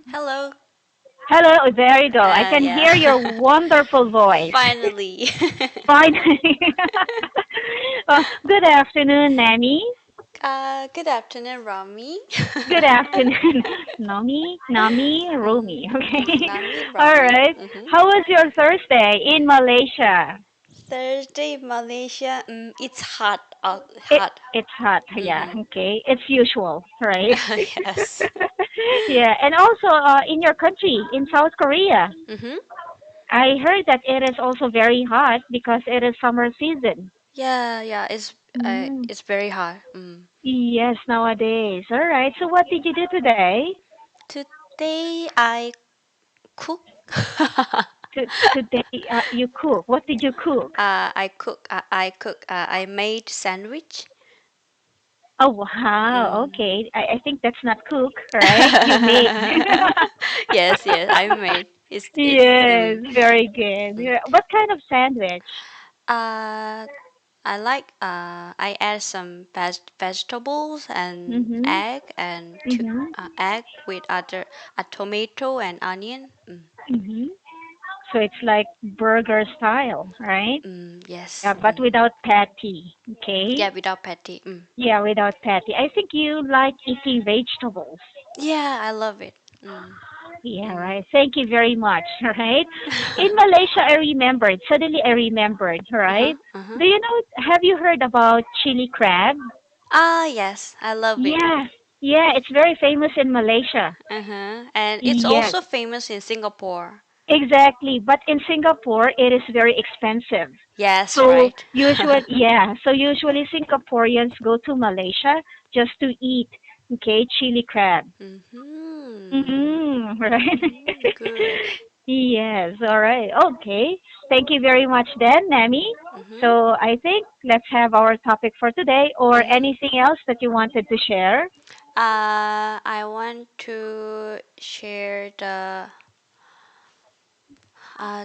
Hello. Hello, there you go. I can Yeah. hear your wonderful voice. Finally. Finally. Good afternoon, Nami. Good afternoon, Rami. Good afternoon, Nami, Mm, Rumi. Okay. Nami, All Rami. right. How was your Thursday in Malaysia? Thursday, Malaysia. It's hot. It Hot. it's hot. Yeah. Mm-hmm. Okay. It's usual, right? Yes. Yeah. And also, in your country, in South Korea, Mm-hmm. I heard that it is also very hot because it is summer season. Yeah, yeah. Mm. It's very hot. Yes, nowadays. All right. So what did you do today? Today I cook. Today you cook. What did you cook? I cook. I cook. I made sandwich. Oh wow. Mm. Okay. I think that's not cook, right? You made. Yes, yes, I made. It's Yes, very good. mm. Yeah. What kind of sandwich? uh I add some vegetables and Mhm. Mhm. egg with other a tomato and onion. Mhm. So it's like burger style, right? Yes. Yeah, but without patty. Okay. Yeah, without patty. Yeah, without patty. I think you like eating vegetables. Yeah, I love it. Yeah, Mm. right. Thank you very much. Right. In Malaysia, I remembered. Suddenly, I remembered. Uh-huh. Right. Uh-huh. Do you know? Have you heard about chili crab? Ah, yes, I love it. Yeah. Yeah, it's very famous in Malaysia. Uh-huh. And it's Yes, also famous in Singapore. exactly. But in Singapore, it is very expensive. Yes, So right. usually, yeah. So usually, Singaporeans go to Malaysia just to eat. Okay, chili crab. Mm-hmm. Mm-hmm, right. Good. Yes, all right. Okay. Thank you very much then, Nami. Mm-hmm. So I think let's have our topic for today or Mm-hmm. anything else that you wanted to share. I want to share uh, uh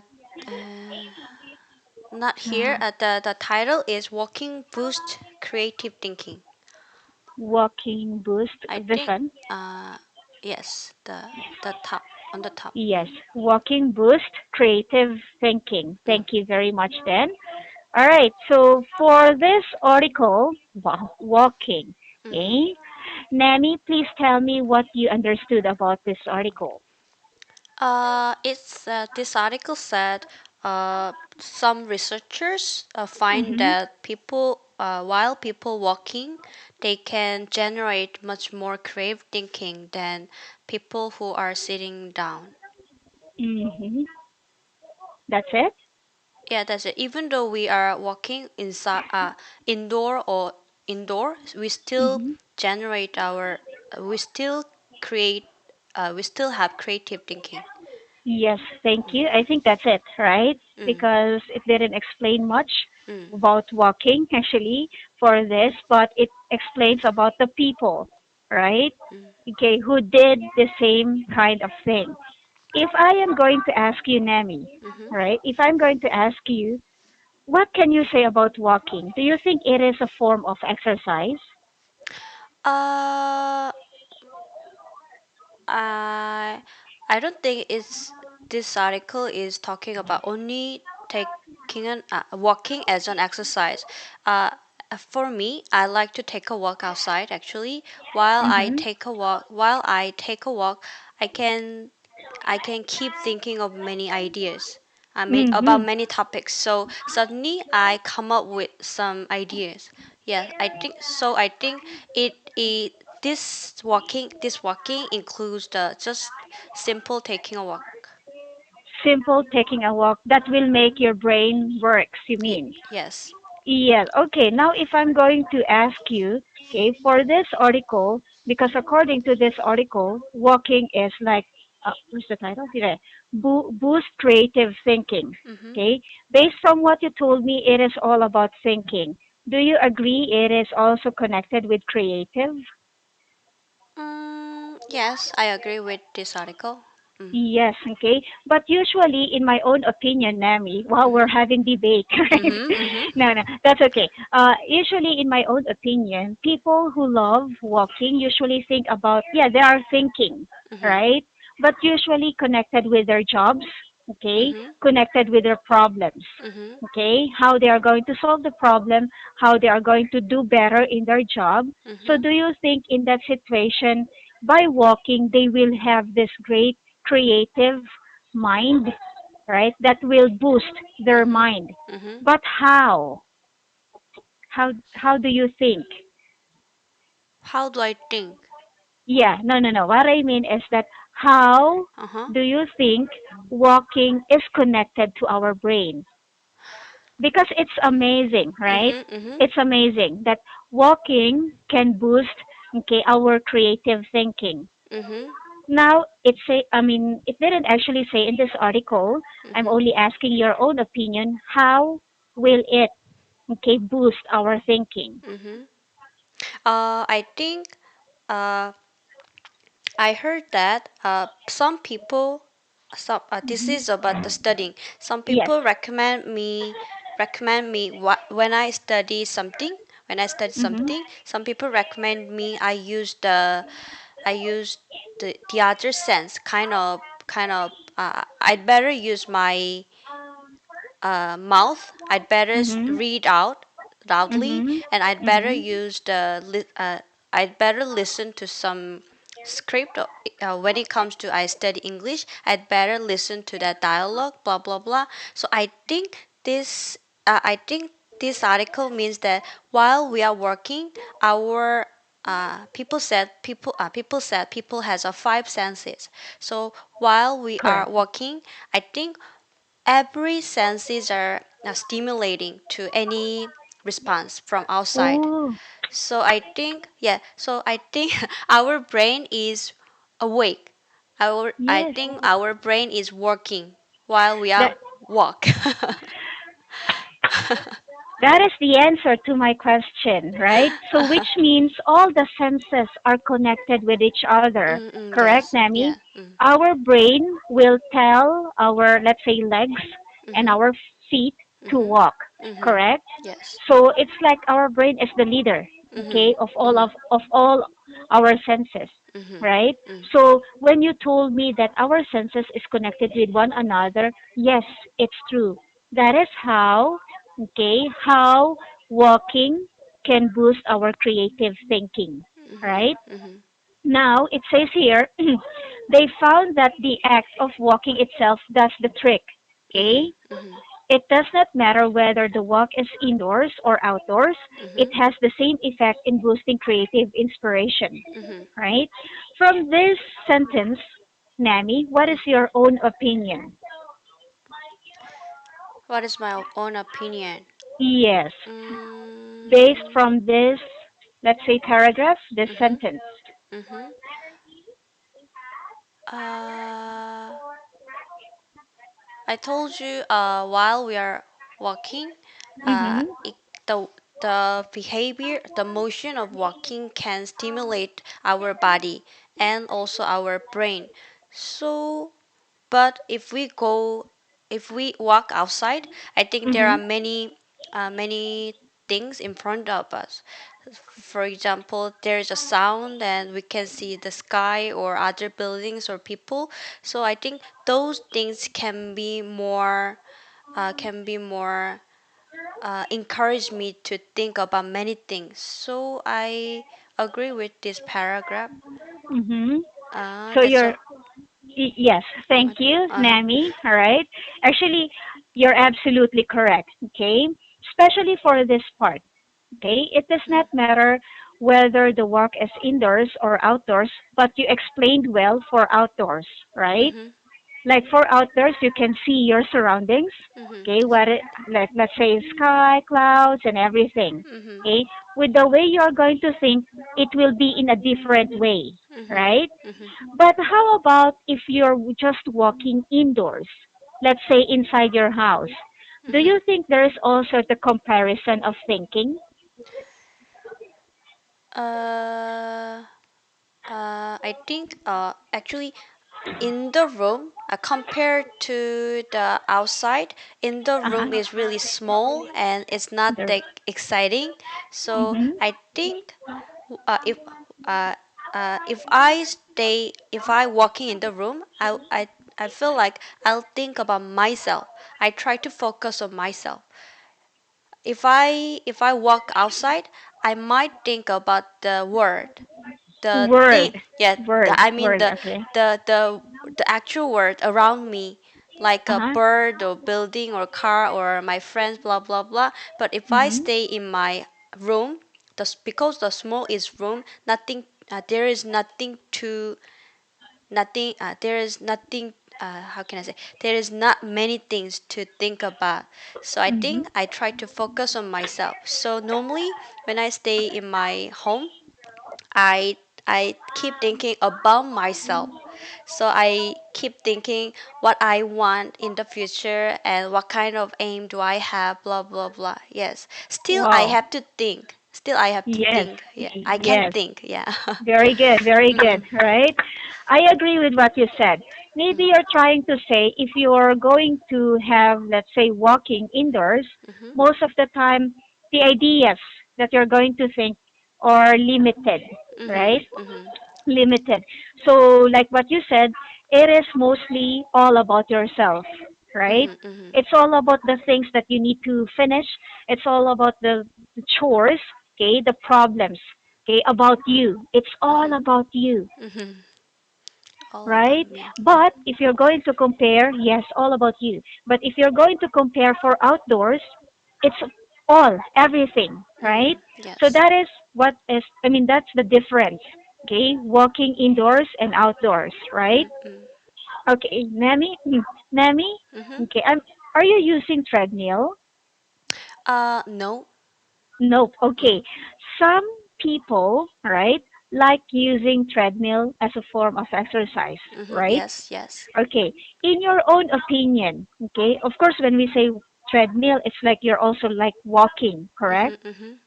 not here. Uh, The title is Walking Boost Creative Thinking. walking boost I this think one. yes, the top on the top. Yes, walking boost creative thinking. Mm. Thank you very much then. All right. So for this article, walking. Mm-hmm. Okay. Nami, please tell me what you understood about this article. It's this article said some researchers find Mm-hmm. that while people walking, they can generate much more creative thinking than people who are sitting down. Mm-hmm. That's it. Yeah, that's it. Even though we are walking inside, indoor or indoor, Mm-hmm. we still create, we still have creative thinking. Yes, thank you. I think that's it, right? Mm, Because it didn't explain much mm, about walking actually for this, but it explains about the people, right? mm, Okay, who did the same kind of thing. If I am going to ask you, Nami, mm-hmm. right? If I'm going to ask you, what can you say about walking? Do you think it is a form of exercise? Uh, I I don't think it's this article is talking about only walking as an exercise. Uh, for me, I like to take a walk outside. Actually, Mm-hmm. while I take a walk, I can I can keep thinking of many ideas. I mean about Mm-hmm. many topics. So suddenly I come up with some ideas. Yeah, I think so. I think it this walking includes the just simple taking a walk. Simple taking a walk that will make your brain works, you mean? Yes. Yes. Okay. Now, if I'm going to ask you, okay, for this article, because according to this article, walking is like, what's the title? Yeah. Boost creative thinking. Mm-hmm. Okay. Based from what you told me, it is all about thinking. Do you agree it is also connected with creative? Yes, I agree with this article. Mm. Yes, okay. But usually, in my own opinion, Nami, while we're Mm-hmm. having debate, right? Mm-hmm. Mm-hmm. No, no, that's okay. Usually, in my own opinion, people who love walking usually think about, yeah, they are thinking, Mm-hmm. right? but usually connected with their jobs, okay, Mhm. connected with their problems, Mhm. okay, how they are going to solve the problem, how they are going to do better in their job. So, Mhm. do you think in that situation, by walking, they will have this great creative mind, right, that will boost their Mhm. mind? Mhm. But how? How do you think? How do I think? Yeah, no, no, no. What I mean is that how Uh huh. do you think walking is connected to our brain? Because it's amazing, right? Mhm. Mhm. It's amazing that walking can boost, okay, our creative thinking. Mhm. Now, I mean, it didn't actually say in this article. I'm Mhm. only asking your own opinion. How will it, okay, boost our thinking? Mhm. I think uh, I heard that some people, this Hmm. is about the studying. Some Yes. people recommend me when I study something. When I study Hmm. something, some people recommend me I use the other sense, kind of. I'd better use my mouth. I'd better Hmm. read out loudly, Hmm. and I'd better Hmm. use I'd better listen to some script. When it comes to I study English, I'd better listen to that dialogue. Blah blah blah. So I think this article means that while we are working, our people said people has a five senses. So while we are Correct. working, I think every senses are stimulating to any response from outside. Oh, So I think our brain is awake. I yes. think our brain is working while we That are walk. that is the answer to my question, right? So which means all the senses are connected with each other. Mm-mm, Correct, yes, Nami? yeah. Mm. Our brain will tell our, let's say, legs and Mhm. our feet to Mhm. walk. Mhm. Correct? Yes. So it's like our brain is the leader, Mhm. okay, of all our senses, Mhm. right? Mhm. So when you told me that our senses is connected with one another, yes, it's true. That is how, okay, how walking can boost our creative thinking, Mhm. right? Mhm. Now it says here, they found that the act of walking itself does the trick. Mhm. Okay, Mhm. it does not matter whether the walk is indoors or outdoors, it Mhm. has the same effect in boosting creative inspiration, Mhm. right? From this sentence, Nami, what is your own opinion? What is my own opinion? Yes, based Mm, from this, let's say, paragraph, this mhm. sentence. Mhm. Uh, I told you while we are walking, Mm-hmm. the behavior, the motion of walking can stimulate our body and also our brain. So, but if we walk outside, I think there are Mm-hmm. many things in front of us. For example, there's a sound and we can see the sky or other buildings or people. So I think those things can be more encourage me to think about many things. So I agree with this paragraph. Mm-hmm. So That's all. yes, thank Okay. you, Uh huh. Nami. All right. Actually, you're absolutely correct. Okay. Especially for this part. Okay. It does not matter whether the walk is indoors or outdoors, but you explained well for outdoors, right? Mhm. Like for outdoors, you can see your surroundings. Mhm. Okay. Like, let's say sky, clouds, and everything. Mhm. Okay. With the way you're going to think, it will be in a different way, Mhm. right? Mhm. But how about if you're just walking indoors, let's say inside your house? Do Mhm. you think there is also the comparison of thinking? Uh, I think actually in the room compared to the outside, in the Uh-huh. room is really small and it's not There. that exciting. So Mm-hmm. I think if uh, if I walking in the room, I feel like I'll think about myself. I try to focus on myself. If I walk outside, I might think about the word, the thing. Word, Yeah, word, I mean word. Okay. the actual word around me, like Uh a huh. bird or building or car or my friends, blah blah blah. But if I Mhm. stay in my room, because the small is room, nothing. There is nothing to nothing. There is nothing. How can I say? There is not many things to think about. So I Mhm. think I try to focus on myself. So normally when I stay in my home, I I keep thinking about myself. So I keep thinking what I want in the future and what kind of aim do I have, blah blah blah. Yes. Still I Wow. have to think. Still I have to Yes. think. Yeah. I can Yes. think. Yeah. Very good. Very good. Mhm. Right. I agree with what you said. Maybe Mhm. you're trying to say if you're going to have, let's say, walking indoors, Mhm. most of the time the ideas that you're going to think are limited, Mhm. right? Mhm. Limited. So, like what you said, it is mostly all about yourself, right? Mhm. Mhm. It's all about the things that you need to finish. It's all about the chores, okay, the problems, okay, about you. It's all Mhm. about you, Mhm. All about right? me. But if you're going to compare, yes, all about you. But if you're going to compare for outdoors, it's all, everything, right? Mhm. So Yes. that is what is, I mean, that's the difference, okay? Walking indoors and outdoors, right? Mhm. Mhm. Okay, Nami, Nami, Mhm. okay, are you using treadmill? No. Nope. Mhm. Okay. Some people, right, like using treadmill as a form of exercise, Mhm. right? Yes. Yes. Okay. In your own opinion, okay, of course, when we say treadmill, it's like you're also like walking, correct? Mhm. Mhm.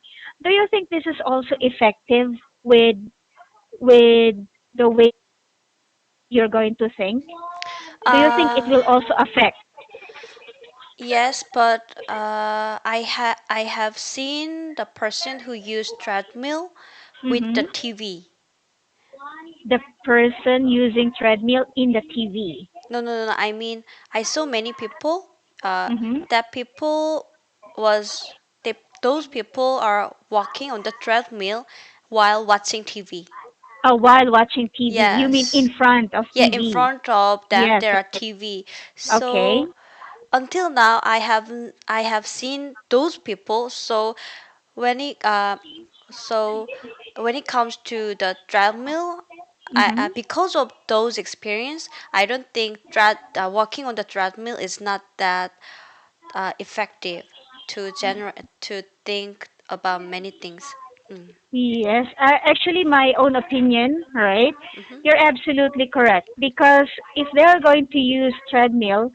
Do you think this is also effective with with the way you're going to think? Do you think it Uh, will also affect? yes, but I have seen the person who used treadmill with the Mm-hmm. TV. The person using treadmill in the TV. No, no, no, no. I mean, I saw many people. Mm-hmm. That people was they those people are walking on the treadmill while watching TV. While watching TV. You mean in Yes. front of Yeah, in TV? front of them Yes. there are TV. Okay. So until now I have seen those people. When it uh so when it comes to the treadmill, Mm-hmm. because of those experience, I don't think walking on the treadmill is not that effective to think about many things. Mm. Yes. Actually, my own opinion, right? Mhm. You're absolutely correct because if they're going to use treadmill,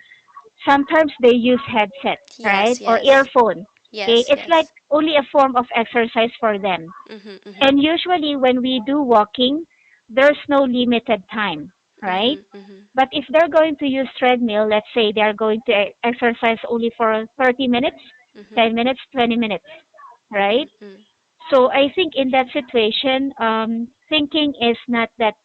sometimes they use headset, right, Yes, or yes, earphone. Okay, yes, it's like yes. only a form of exercise for them. Mhm, mhm, And usually, when we do walking, there's no limited time, right? mhm, mhm, But if they're going to use treadmill, let's say they're going to exercise only for 30 minutes, mhm, 10 minutes, 20 minutes, right? mhm, mhm, So I think in that situation, thinking is not that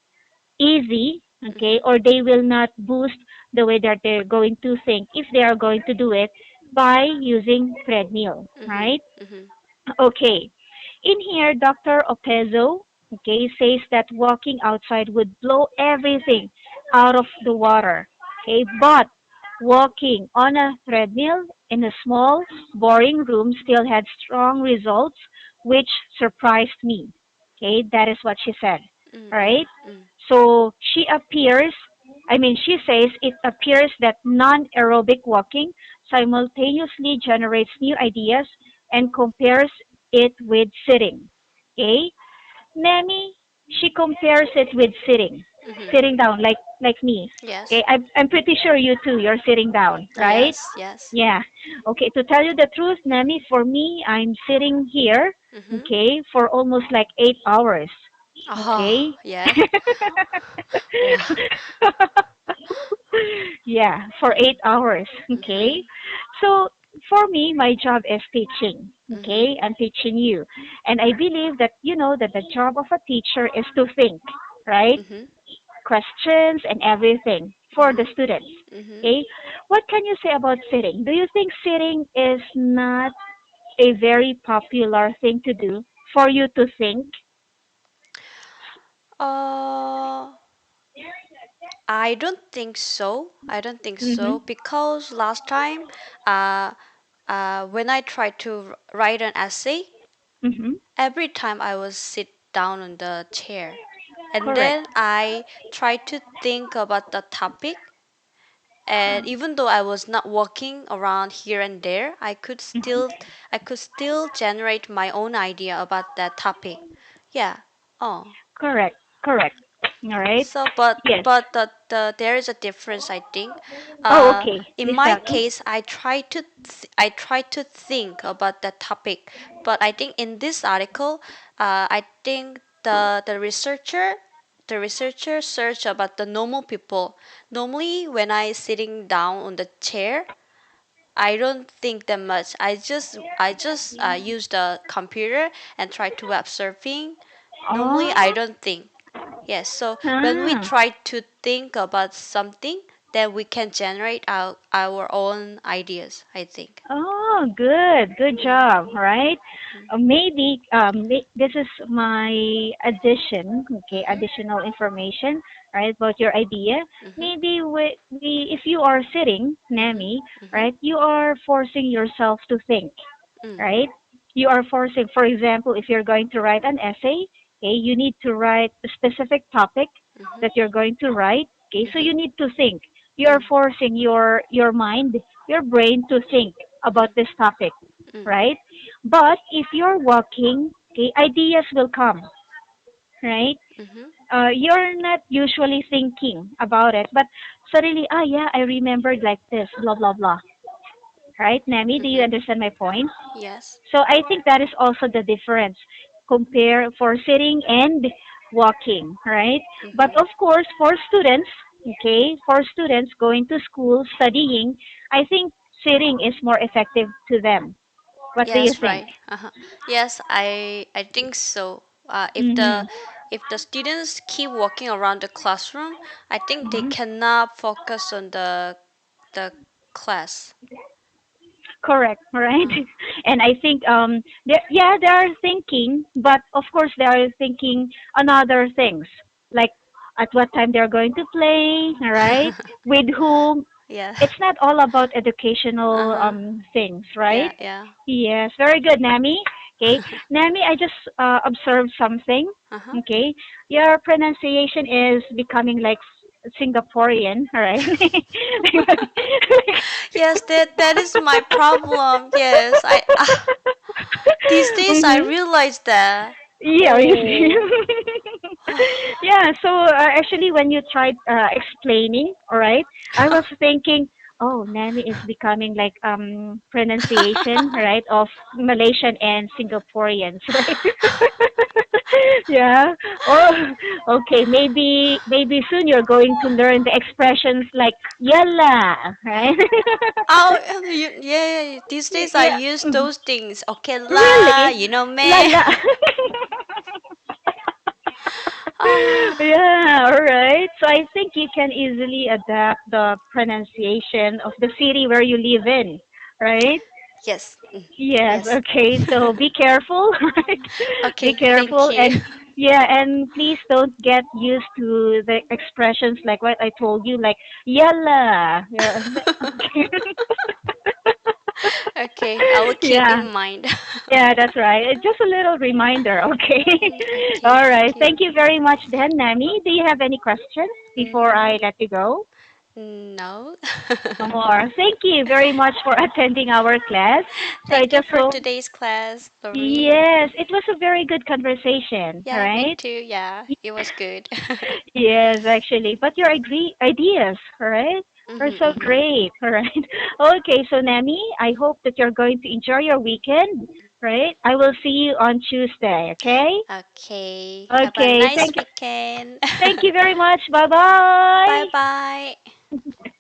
easy, okay, mhm, or they will not boost the way that they're going to think if they are going to do it by using treadmill, mhm, right? mhm, Okay. In here, Dr. Opezo, okay, says that walking outside would blow everything out of the water. Okay, but walking on a treadmill in a small, boring room still had strong results, which surprised me. Okay, that is what she said. mhm, All right. mhm, mhm, So she says it appears that non aerobic walking simultaneously generates new ideas and compares it with sitting. Okay? Nemi, she compares it with sitting. mhm. Sitting down like me. Yes. Okay, I'm pretty sure you too, you're sitting down, right? Yes, yes. Yeah. Okay, to tell you the truth, Nemi, for me, I'm sitting here, Mhm. okay, for almost like 8 hours. Okay? Oh, yes. Wow. Yeah, for Mhm, 8 hours. Okay? mhm, So, for me, my job is teaching. Mhm. Okay, I'm teaching you. And I believe that you know that the job of a teacher is to think, right? Mhm. Questions and everything for the Mhm. students. Mhm. Okay, what can you say about sitting? Do you think sitting is not a very popular thing to do for you to think? Uh, I don't think so. I don't think Mm-hmm. so because last time, uh, when I tried to write an essay, Mm-hmm. every time I was sit down on the chair, and Correct. then I tried to think about the topic. And even though I was not walking around here and there, I could still generate my own idea about that topic. Yeah. Oh. Correct. Correct. All right. So, but Yes. but there is a difference, I think. Oh, okay. In Please my tell me. case, I try to think about that topic, but I think in this article, I think the researcher search about the normal people. Normally, when I sitting down on the chair, I don't think that much. I just use the computer and try to web surfing. Normally, I Oh. don't think. Yes, so when we Ah. try to think about something, then we can generate our own ideas, I think. Oh, good. Good Mm, job. Right. mm, Maybe this is my addition, okay, mhm, additional information, right, about your idea. mhm, Maybe if you are sitting, mhm, Nami, mhm, right, you are forcing yourself to think, mm, right? You are forcing, for example, if you're going to write an essay, okay, you need to write a specific topic mhm, that you're going to write, okay, so mhm, you need to think. You are mm, forcing your mind, your brain to think about mm, this topic, mm, right? But if you're walking, okay, ideas will come, right? mhm, You're not usually thinking about it, but suddenly, ah, yeah, I remembered like this, blah, blah, blah. Right, Nami? Do you mhm. understand my point? Yes. So I think that is also the difference compare for sitting and walking, right? But Mhm. of course, for students, okay, for students going to school studying, I think sitting is more effective to them. What do you Yes, think? right. Uh-huh. Yes, I think so. If Mm-hmm. the students keep walking around the classroom, I think they Mm-hmm. cannot focus on the class. Correct, right? Uh, And I think yeah, they are thinking, but of course they are thinking on other things, like at what time they're going to play, right? With whom. yeah. It's not all about educational Uh-huh. things, right? Yeah, yeah. Yes, very good, Nami. Okay, Nami, I just observed something. Uh-huh. Okay, your pronunciation is becoming like Singaporean, right? Yes, that is my problem. Yes, I these days I Mm-hmm. realize that. Yeah, you see. Oh. Yeah, so actually, when you tried explaining, all right, I was thinking, oh, Nami is becoming like pronunciation, right, of Malaysian and Singaporeans, right? Yeah. Oh, okay. Maybe soon you're going to learn the expressions like yalla, right? Oh, yeah. These days I Yeah. use those things. Okay, la, Really? you know me. Lala. Ah, Yeah, all right. So I think you can easily adapt the pronunciation of the city where you live in, right? yes. Yes, Yes. okay. So be careful, right? Be Okay, thank careful you. and yeah, and please don't get used to the expressions like what I told you, like yalla. Yeah. Okay. Okay, I will keep Yeah. in mind. Yeah, that's right. Just a little reminder, okay? Okay, All right. thank you. Thank you very much, then, Nami. Do you have any questions before I Mm, let you go? no. No more. Thank you very much for attending our class. So I Thank you just for hope, today's class, Lorraine. yes, it was a very good conversation, Yeah, me right? too. Yeah, it was good. Yes, actually. But your ideas, all right, are Mhm, so mhm. great, all right? Okay, so Nami, I hope that you're going to enjoy your weekend, right? I will see you on Tuesday, okay? Okay, have a Okay, nice weekend. thank you very much. Bye Bye bye. bye.